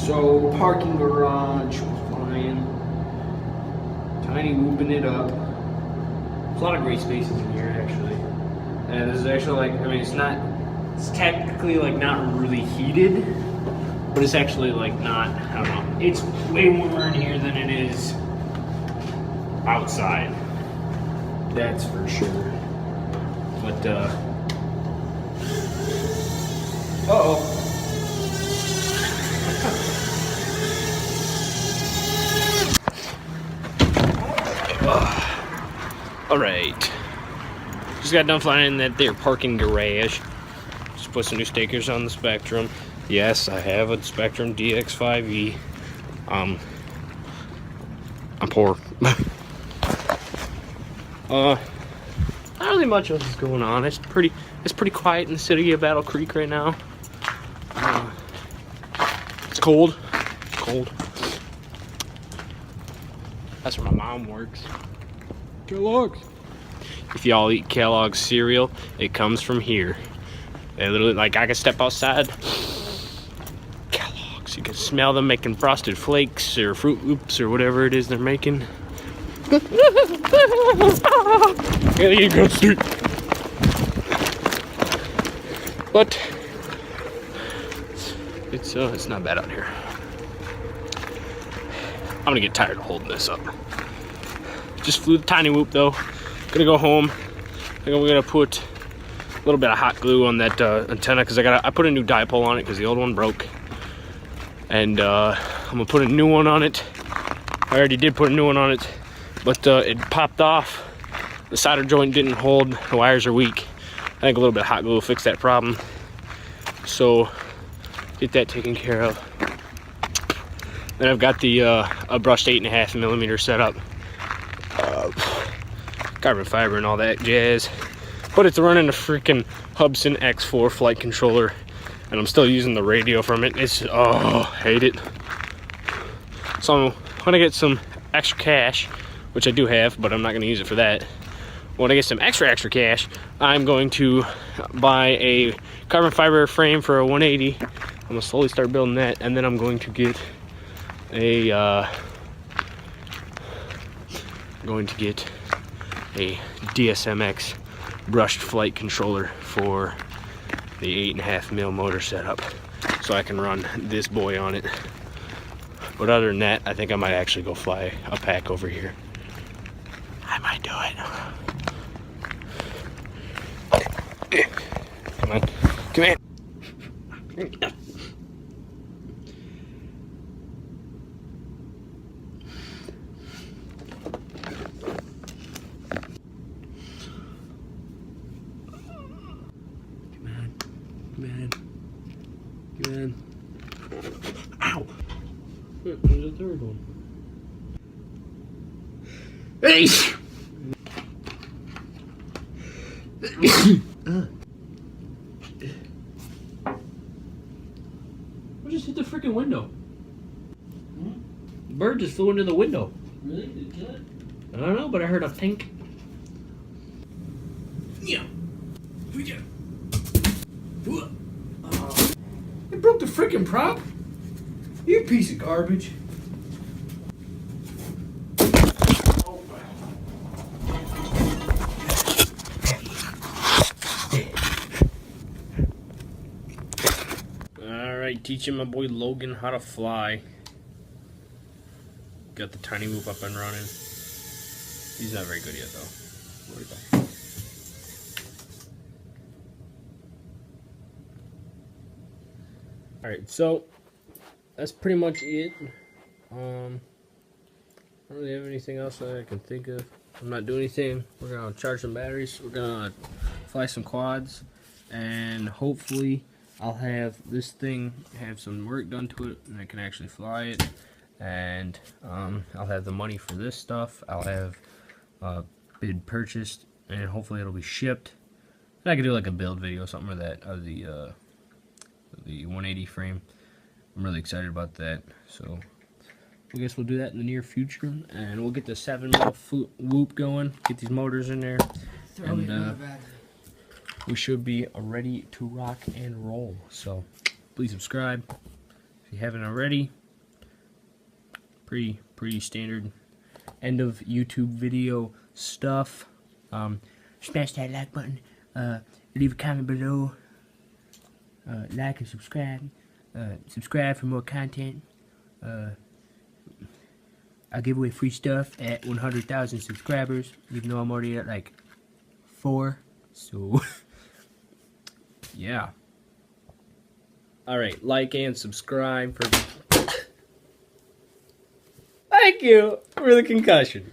So, parking garage, flying, tiny whooping it up. There's a lot of great spaces in here, actually. And this is actually like, I mean, it's technically like not really heated, but it's actually like not, I don't know. It's way warmer in here than it is outside. That's for sure. But, uh-oh. All right, just got done flying that there parking garage. Just put some new stickers on the Spectrum. Yes, I have a Spectrum DX5E. I'm poor. Not really much else is going on. It's pretty quiet in the city of Battle Creek right now. It's cold. That's where my mom works. Kellogg's. If y'all eat Kellogg's cereal, it comes from here. They literally, like, I can step outside. Kellogg's, you can smell them making Frosted Flakes or Fruit Loops or whatever it is they're making. Yeah, you go street. But it's not bad out here. I'm gonna get tired of holding this up. Just flew the tiny whoop though. Gonna go home. I think we're gonna put a little bit of hot glue on that antenna because I put a new dipole on it because the old one broke, and I'm gonna put a new one on it. I already did put a new one on it, but it popped off. The solder joint didn't hold. The wires are weak. I think a little bit of hot glue will fix that problem. So get that taken care of. Then I've got the a brushed 8.5mm setup. Carbon fiber and all that jazz, but it's running a freaking Hubsan X4 flight controller, and I'm still using the radio from it. It's hate it. So when I get some extra cash, which I do have, but I'm not going to use it for that. When I get some extra cash, I'm going to buy a carbon fiber frame for a 180. I'm gonna slowly start building that, and then I'm going to get a DSMX brushed flight controller for the 8.5mm motor setup, so I can run this boy on it. But other than that, I think I might actually go fly a pack over here. I might do it. Come on, come in. Man. Ow! There's a third one. Hey! What just hit the freaking window? The bird just flew into the window. Really? Did it kill it? I don't know, but I heard a pink. Yeah. It broke the freaking prop? You piece of garbage. Alright, teaching my boy Logan how to fly. Got the tiny whoop up and running. He's not very good yet though. Where'd he go? Alright, so that's pretty much it. I don't really have anything else that I can think of. I'm not doing anything. We're gonna charge some batteries. We're gonna fly some quads, and hopefully I'll have this thing have some work done to it, and I can actually fly it. And I'll have the money for this stuff. I'll have bid purchased, and hopefully it'll be shipped. And I could do like a build video or something of that, of the 180 frame. I'm really excited about that. So I guess we'll do that in the near future, and we'll get the 7mm whoop going, get these motors in there, and we should be ready to rock and roll. So please subscribe, if you haven't already. Pretty standard end of YouTube video stuff. Smash that like button. Leave a comment below. Like and subscribe. Subscribe for more content. I give away free stuff at 100,000 subscribers, even though I'm already at like 4. So, yeah. Alright, like and subscribe for... Thank you for the concussion.